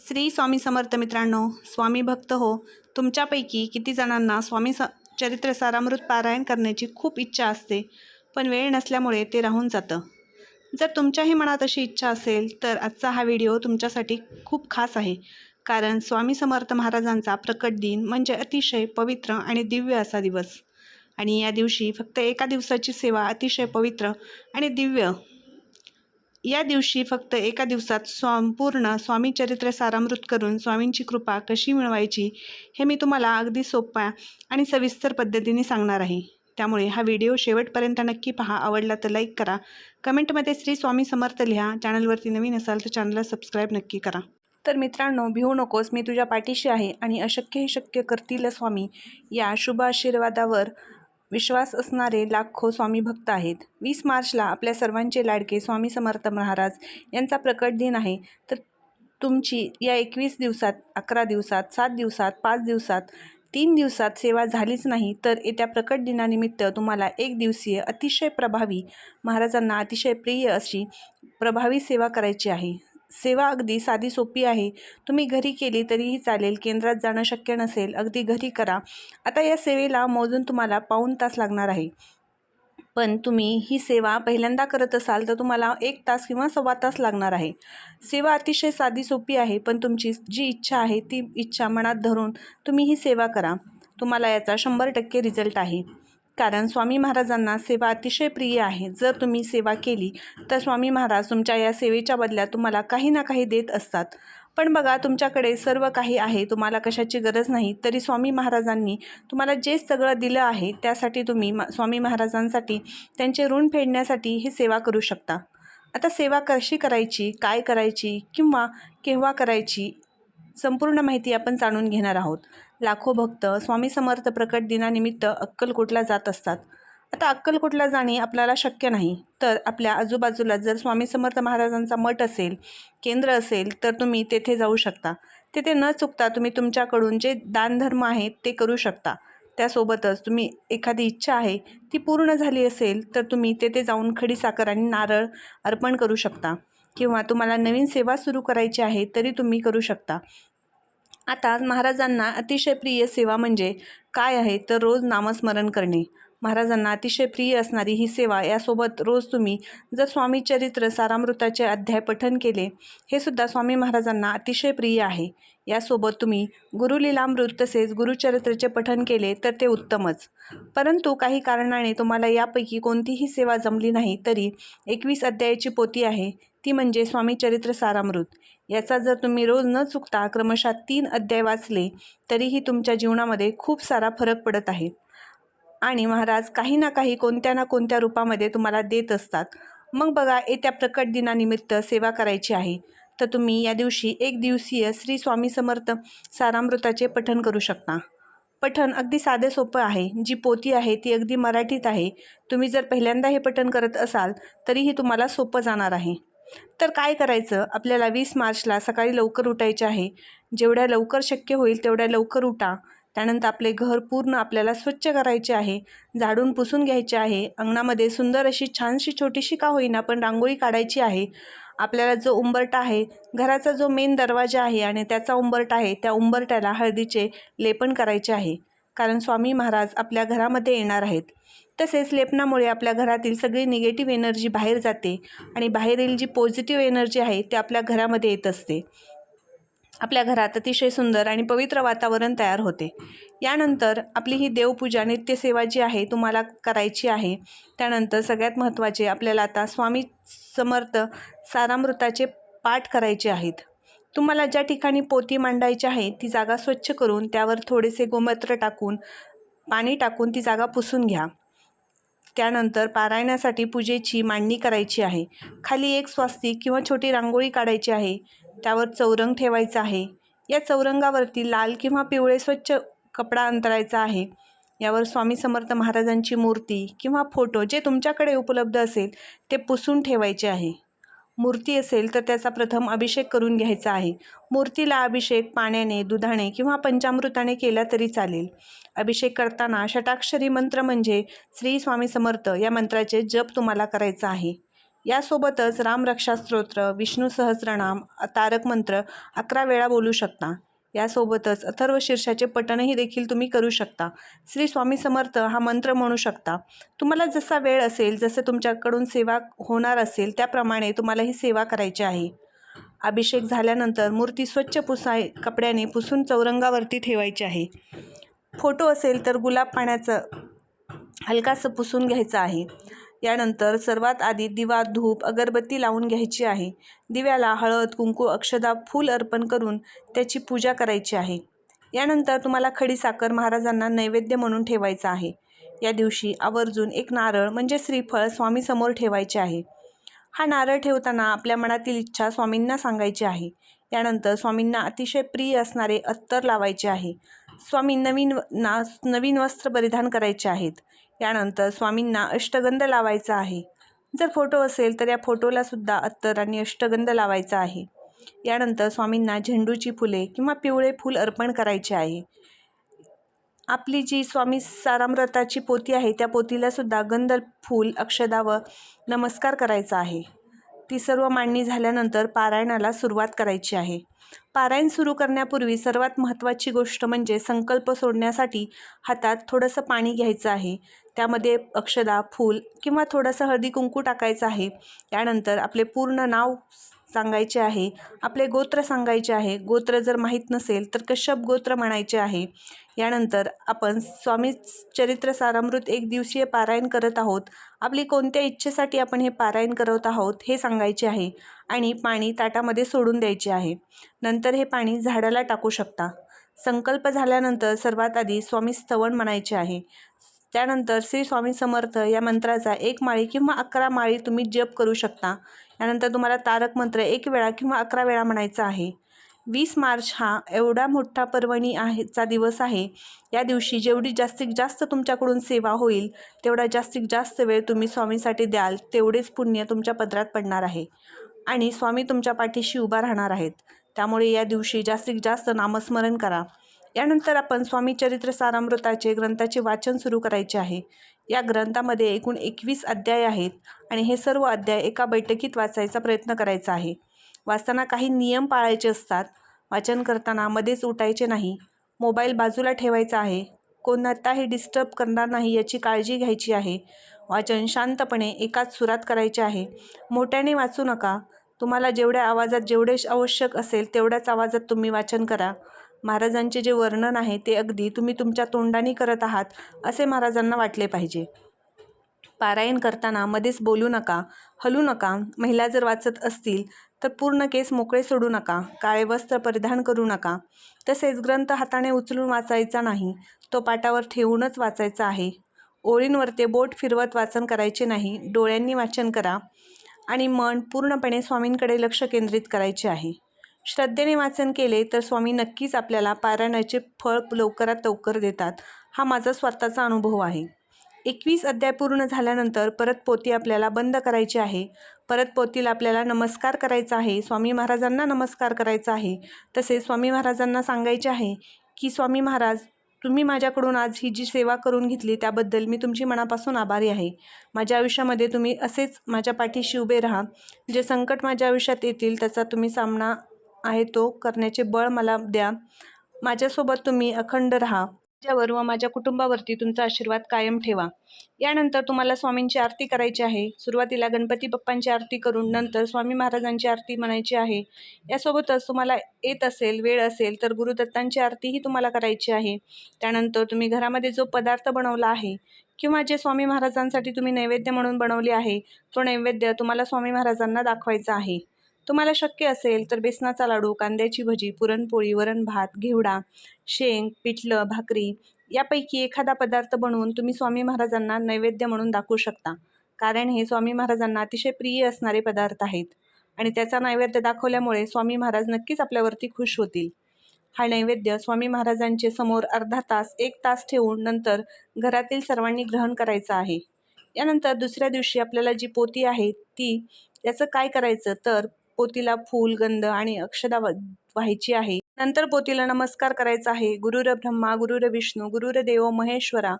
श्री स्वामी समर्थ मित्रांनो, स्वामी भक्त हो. तुमच्यापैकी किती जणांना चरित्र सारामृत पारायण करण्याची खूप इच्छा असते, पण वेळ नसल्यामुळे ते राहून जातं. जर तुमच्याही मनात अशी इच्छा असेल तर आजचा हा व्हिडिओ तुमच्यासाठी खूप खास आहे. कारण स्वामी समर्थ महाराजांचा प्रकट दिन म्हणजे अतिशय पवित्र आणि दिव्य असा दिवस. आणि या दिवशी फक्त एका दिवसाची सेवा अतिशय पवित्र आणि दिव्य. या दिवशी फक्त एका दिवसात संपूर्ण स्वामी चरित्र सारामृत करून स्वामींची कृपा कशी मिळवायची हे मी तुम्हाला अगदी सोप्या आणि सविस्तर पद्धतीने सांगणार आहे. त्यामुळे हा व्हिडिओ शेवटपर्यंत नक्की पहा. आवडला तर लाईक करा, कमेंटमध्ये श्री स्वामी समर्थ लिहा. चॅनलवरती नवीन असाल तर चॅनलला सबस्क्राईब नक्की करा. तर मित्रांनो, भिवू नकोस, मी तुझ्या पाठीशी आहे आणि अशक्य हे शक्य करतील स्वामी या शुभ आशीर्वादावर विश्वास असणारे लाखो स्वामी भक्त आहेत. 20 मार्चला आपल्या सर्वांचे लाडके स्वामी समर्थ महाराज यांचा प्रकट दिन आहे. तर तुमची या 21 दिवसात, 11 दिवसात, 7 दिवसात, 5 दिवसात, 3 दिवसात सेवा झालीच नाही तर येत्या प्रकट दिनानिमित्त तुम्हाला एक दिवसीय अतिशय प्रभावी, महाराजांना अतिशय प्रिय अशी प्रभावी सेवा करायची आहे. सेवा अगदी साधी सोपी आहे. तुम्ही घरी केली तरीही चालेल. केंद्रात जाणं शक्य नसेल, अगदी घरी करा. आता या सेवेला मोजून तुम्हाला पाऊण तास लागणार आहे. पण तुम्ही ही सेवा पहिल्यांदा करत असाल तर तुम्हाला 1 तास किंवा सव्वा तास लागणार आहे. सेवा अतिशय साधी सोपी आहे, पण तुमची जी इच्छा आहे ती इच्छा मनात धरून तुम्ही ही सेवा करा. तुम्हाला याचा 100% रिझल्ट आहे. कारण स्वामी महाराजांना सेवा अतिशय प्रिय आहे. जर तुम्ही सेवा केली तर स्वामी महाराज तुमच्या या सेवेच्या बदल्यात तुम्हाला काही ना काही देत असतात. पण बघा, तुमच्याकडे सर्व काही आहे, तुम्हाला कशाची गरज नाही, तरी स्वामी महाराजांनी तुम्हाला जे सगळं दिलं आहे त्यासाठी तुम्ही स्वामी महाराजांसाठी त्यांचे ऋण फेडण्यासाठी ही सेवा करू शकता. आता सेवा कशी करायची, काय करायची किंवा केव्हा करायची, संपूर्ण माहिती आपण जाणून घेणार आहोत. लाखो भक्त स्वामी समर्थ प्रकट दिनानिमित्त अक्कलकोटला जात असतात. आता अक्कलकोटला जाणे आपल्याला शक्य नाही, तर आपल्या आजूबाजूला जर स्वामी समर्थ महाराजांचा मठ असेल, केंद्र असेल, तर तुम्ही तेथे जाऊ शकता. तेथे न चुकता तुम्ही तुमच्याकडून जे दानधर्म आहेत ते करू शकता. त्यासोबतच तुम्ही एखादी इच्छा आहे ती पूर्ण झाली असेल तर तुम्ही तेथे जाऊन खडीसाखर आणि नारळ अर्पण करू शकता. किंवा तुम्हाला नवीन सेवा सुरू करायची आहे तरी तुम्ही करू शकता. आता महाराजांना अतिशय प्रिय सेवा म्हणजे काय आहे, तर रोज नामस्मरण करणे. महाराजांना अतिशय प्रिय असणारी ही सेवा. यासोबत रोज तुम्ही जर स्वामी चरित्र सारामृताचे अध्याय पठन केले, हे सुद्धा स्वामी महाराजांना अतिशय प्रिय आहे. यासोबत तुम्ही गुरुलीलामृत तसेच गुरुचरित्राचे पठन केले तर ते उत्तमच. परंतु काही कारणाने तुम्हाला यापैकी कोणतीही सेवा जमली नाही तरी 21 अध्यायाची पोथी आहे, ती म्हणजे स्वामी चरित्र सारामृत. याचा जर तुम्ही रोज न चुकता क्रमशः 3 अध्याय वाचले तरीही तुमच्या जीवनामध्ये खूप सारा फरक पडत आहे. आणि महाराज काही ना काही, कोणत्या ना कोणत्या रूपामध्ये तुम्हाला देत असतात. मग बघा, येत्या प्रकट दिनानिमित्त सेवा करायची आहे तर तुम्ही या दिवशी एक दिवसीय श्री स्वामी समर्थ सारामृताचे पठण करू शकता. पठण अगदी साधे सोपं आहे. जी पोथी आहे ती अगदी मराठीत आहे. तुम्ही जर पहिल्यांदा हे पठण करत असाल तरीही तुम्हाला सोपं जाणार आहे. तर काय करायचं, आपल्याला 20 मार्चला सकाळी लवकर उठायचे आहे. जेवढ्या लवकर शक्य होईल तेवढ्या लवकर उठा. त्यानंतर आपले घर पूर्ण आपल्याला स्वच्छ करायचे आहे, झाडून पुसून घ्यायचे आहे. अंगणामध्ये सुंदर अशी छानशी छोटीशी का होईना पण रांगोळी काढायची आहे. आपल्याला जो उंबरठा आहे, घराचा जो मेन दरवाजा आहे आणि त्याचा उंबरठा आहे, त्या उंबरठ्याला हळदीचे लेपन करायचे आहे. कारण स्वामी महाराज आपल्या घरामध्ये येणार आहेत. तसेच लेपनामुळे आपल्या घरातील सगळी निगेटिव्ह एनर्जी बाहेर जाते आणि बाहेरील जी पॉझिटिव्ह एनर्जी आहे ते आपल्या घरामध्ये येत असते. आपल्या घरात अतिशय सुंदर आणि पवित्र वातावरण तयार होते. यानंतर आपली ही देवपूजा, नित्यसेवा जी आहे तुम्हाला करायची आहे. त्यानंतर सगळ्यात महत्त्वाचे, आपल्याला आता स्वामी समर्थ सारामृताचे पाठ करायचे आहेत. तुम्हाला ज्या ठिकाणी पोथी मांडायची आहे ती जागा स्वच्छ करून त्यावर थोडेसे गोमूत्र टाकून, पाणी टाकून ती जागा पुसून घ्या. त्यानंतर पारायणासाठी पूजेची मांडणी करायची आहे. खाली एक स्वास्तिक किंवा छोटी रांगोळी काढायची आहे. त्यावर चौरंग ठेवायचा आहे. या चौरंगावरती लाल किंवा पिवळे स्वच्छ कपडा अंतरायचा आहे. यावर स्वामी समर्थ महाराजांची मूर्ती किंवा फोटो जे तुमच्याकडे उपलब्ध असेल ते पुसून ठेवायचे आहे. मूर्ती असेल तर त्याचा प्रथम अभिषेक करून घ्यायचा आहे. मूर्तीला अभिषेक पाण्याने, दुधाने किंवा पंचामृताने केला तरी चालेल. अभिषेक करताना षटाक्षरी मंत्र म्हणजे श्री स्वामी समर्थ या मंत्राचे जप तुम्हाला करायचा आहे. यासोबतच रामरक्षा स्तोत्र, विष्णू सहस्रनाम, तारक मंत्र 11 वेळा बोलू शकता. यासोबतच अथर्व शीर्षाचे पठणही देखील तुम्ही करू शकता. श्री स्वामी समर्थ हा मंत्र म्हणू शकता. तुम्हाला जसा वेळ असेल, जसं तुमच्याकडून सेवा होणार असेल त्याप्रमाणे तुम्हाला ही सेवा करायची आहे. अभिषेक झाल्यानंतर मूर्ती स्वच्छ कपड्याने पुसून चौरंगावरती ठेवायची आहे. फोटो असेल तर गुलाब पाण्याचं हलकासं पुसून घ्यायचं आहे. यानंतर सर्वात आधी दिवा, धूप, अगरबत्ती लावून घ्यायची आहे. दिव्याला हळद, कुंकू, अक्षदा, फूल अर्पण करून त्याची पूजा करायची आहे. यानंतर तुम्हाला खडीसाखर महाराजांना नैवेद्य म्हणून ठेवायचा आहे. या दिवशी आवर्जून एक नारळ म्हणजे श्रीफळ स्वामीसमोर ठेवायचे आहे. हा नारळ ठेवताना आपल्या मनातील इच्छा स्वामींना सांगायची आहे. यानंतर स्वामींना अतिशय प्रिय असणारे अत्तर लावायचे आहे. स्वामी नवीन वस्त्र परिधान करायचे आहेत. यानंतर स्वामींना अष्टगंध लावायचा आहे. जर फोटो असेल तर या फोटोला सुद्धा अत्तर आणि अष्टगंध लावायचा आहे. यानंतर स्वामींना झेंडूची फुले किंवा पिवळे फूल अर्पण करायचे आहे. आपली जी स्वामी सारामृताची पोथी आहे त्या पोथीला सुद्धा गंध, फूल, अक्षदा व नमस्कार करायचा आहे. ती सर्व मांडणी झाल्यानंतर पारायणाला सुरुवात करायची आहे. पारायण सुरू करण्यापूर्वी सर्वात महत्त्वाची गोष्ट म्हणजे संकल्प सोडण्यासाठी हातात थोडंसं पाणी घ्यायचं आहे. त्यामध्ये अक्षदा, फूल किंवा थोडंसं हळदी कुंकू टाकायचं आहे. यानंतर आपले पूर्ण नाव सांगायचे आहे, आपले गोत्र सांगायचे आहे. गोत्र जर माहीत नसेल तर कश्यप गोत्र म्हणायचे आहे. यानंतर आपण स्वामी चरित्र सारामृत 1 दिवसीय पारायण करत आहोत. आपली कोणत्या इच्छेसाठी आपण हे पारायण करत आहोत हे सांगायचे आहे आणि पाणी ताटामध्ये सोडून द्यायचे आहे. नंतर हे पाणी झाडाला टाकू शकता. संकल्प झाल्यानंतर सर्वात आधी स्वामी स्तवन म्हणायचे आहे. त्यानंतर श्री स्वामी समर्थ या मंत्राचा 1 माळी किंवा 11 माळी तुम्ही जप करू शकता. यानंतर तुम्हाला तारक मंत्र 1 वेळा किंवा 11 वेळा म्हणायचा आहे. 20 मार्च हा एवढा मोठा पर्वणी चा दिवस आहे. या दिवशी जेवढी जास्तीत जास्त तुमच्याकडून सेवा होईल तेवढा जास्तीत जास्त वेळ तुम्ही स्वामीसाठी द्याल, तेवढेच पुण्य तुमच्या पदरात पडणार आहे आणि स्वामी तुमच्या पाठीशी उभा राहणार आहेत. त्यामुळे या दिवशी जास्तीत जास्त नामस्मरण करा. यानंतर आपण स्वामी चरित्र सारामृताचे ग्रंथाचे वाचन सुरू करायचे आहे. या ग्रंथामध्ये एकूण 21 अध्याय आहेत आणि हे सर्व अध्याय एका बैठकीत वाचायचा प्रयत्न करायचा आहे. वाचताना काही नियम पाळायचे असतात. वाचन करताना मध्येच उठायचे नाही. मोबाईल बाजूला ठेवायचा आहे. कोणताही डिस्टर्ब करणार नाही याची काळजी घ्यायची आहे. वाचन शांतपणे एकाच सुरात करायचे आहे. मोठ्याने वाचू नका. तुम्हाला जेवढ्या आवाजात जेवढे आवश्यक असेल तेवढ्याच आवाजात तुम्ही वाचन करा. महाराजांचे जे वर्णन आहे ते अगदी तुम्ही तुमच्या तोंडाने करत आहात असे महाराजांना वाटले पाहिजे. पारायण करताना मध्येच बोलू नका, हलू नका. महिला जर वाचत असतील तर पूर्ण केस मोकळे सोडू नका. काळे वस्त्र परिधान करू नका. तसेच ग्रंथ हाताने उचलून वाचायचा नाही, तो पाटावर ठेवूनच वाचायचा आहे. ओळींवर ते बोट फिरवत वाचन करायचे नाही. डोळ्यांनी वाचन करा आणि मन पूर्णपणे स्वामींकडे लक्ष केंद्रित करायचे आहे. श्रद्धेने वाचन केले तर स्वामी नक्कीच आपल्याला पारायणाचे फळ लवकरात लवकर देतात. हा माझा स्वतःचा अनुभव आहे. 21 अध्याय पूर्ण झाल्यानंतर परत पोथी आपल्याला बंद करायची आहे. परत पोथीला आपल्याला नमस्कार करायचा आहे. स्वामी महाराजांना नमस्कार करायचा आहे. तसेच स्वामी महाराजांना सांगायचे आहे की स्वामी महाराज, तुम्ही माझ्याकडून आज ही जी सेवा करून घेतली त्याबद्दल मी तुमची मनापासून आभारी आहे. माझ्या आयुष्यामध्ये तुम्ही असेच माझ्या पाठीशी उभे राहा. जे संकट माझ्या आयुष्यात येतील त्याचा तुम्ही सामना आहे तो करण्याचे बळ मला द्या. माझ्यासोबत तुम्ही अखंड राहा. माझ्यावर व माझ्या कुटुंबावरती तुमचा आशीर्वाद कायम ठेवा. यानंतर तुम्हाला स्वामींची आरती करायची आहे. सुरुवातीला गणपती बाप्पांची आरती करून नंतर स्वामी महाराजांची आरती म्हणायची आहे. यासोबतच तुम्हाला येत असेल, वेळ असेल तर गुरुदत्तांची आरतीही तुम्हाला करायची आहे. त्यानंतर तुम्ही घरामध्ये जो पदार्थ बनवला आहे किंवा जे स्वामी महाराजांसाठी तुम्ही नैवेद्य म्हणून बनवले आहे तो नैवेद्य तुम्हाला स्वामी महाराजांना दाखवायचा आहे. तुम्हाला शक्य असेल तर बेसनाचा लाडू, कांद्याची भजी, पुरणपोळी, वरण भात, घेवडा, शेंग, पिठलं, भाकरी यापैकी एखादा पदार्थ बनवून तुम्ही स्वामी महाराजांना नैवेद्य म्हणून दाखवू शकता. कारण हे स्वामी महाराजांना अतिशय प्रिय असणारे पदार्थ आहेत आणि त्याचा नैवेद्य दाखवल्यामुळे स्वामी महाराज नक्कीच आपल्यावरती खुश होतील. हा नैवेद्य स्वामी महाराजांचे समोर अर्धा तास 1 तास ठेवून नंतर घरातील सर्वांनी ग्रहण करायचं आहे. यानंतर दुसऱ्या दिवशी आपल्याला जी पोथी आहे याचं काय करायचं तर पोथीला फूल, गंध आणि अक्षदा व्हायची आहे. नंतर पोथीला नमस्कार करायचा आहे. गुरुर ब्रह्मा गुरुर विष्णू गुरुर देव महेश्वरा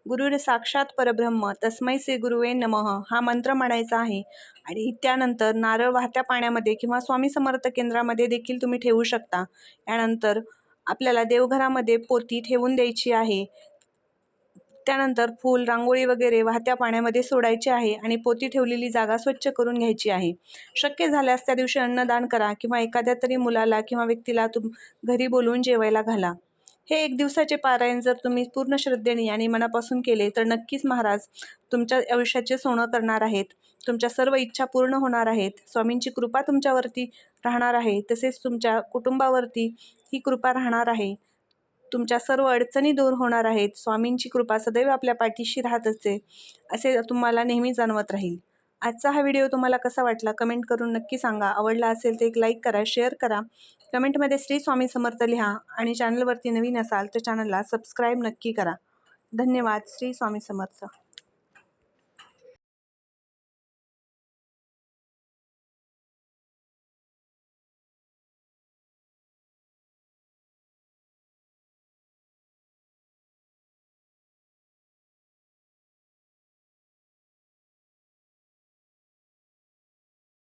गुरुर साक्षात परब्रह्म तस्मै श्री गुरुवे नमः हा मंत्र म्हणायचा आहे. आणि त्यानंतर नारळ वाहत्या पाण्यामध्ये किंवा स्वामी समर्थ केंद्रामध्ये देखील तुम्ही ठेवू शकता. यानंतर आपल्याला देवघरामध्ये पोती ठेवून द्यायची आहे. त्यानंतर फूल, रांगोळी वगैरे वाहत्या पाण्यामध्ये सोडायची आहे आणि पोती ठेवलेली जागा स्वच्छ करून घ्यायची आहे. शक्य झाल्यास त्या दिवशी अन्नदान करा किंवा एखाद्या तरी मुलाला किंवा व्यक्तीला घरी बोलवून जेवायला घाला. हे 1 दिवसाचे पारायण जर तुम्ही पूर्ण श्रद्धेने आणि मनापासून केले तर नक्कीच महाराज तुमच्या आयुष्याचे सोनं करणार आहेत. तुमच्या सर्व इच्छा पूर्ण होणार आहेत. स्वामींची कृपा तुमच्यावरती राहणार आहे. तसेच तुमच्या कुटुंबावरती ही कृपा राहणार आहे. तुमच्या सर्व अडचणी दूर होणार आहेत. स्वामींची कृपा सदैव आपल्या पाठीशी राहत असते असे तुम्हाला नेहमी जाणवत राहील. आजचा हा व्हिडिओ तुम्हाला कसा वाटला कमेंट करून नक्की सांगा. आवडला असेल तर एक लाईक करा, शेअर करा, कमेंटमध्ये श्री स्वामी समर्थ लिहा आणि चॅनलवरती नवीन असाल तर चॅनलला सबस्क्राईब नक्की करा. धन्यवाद. श्री स्वामी समर्थ.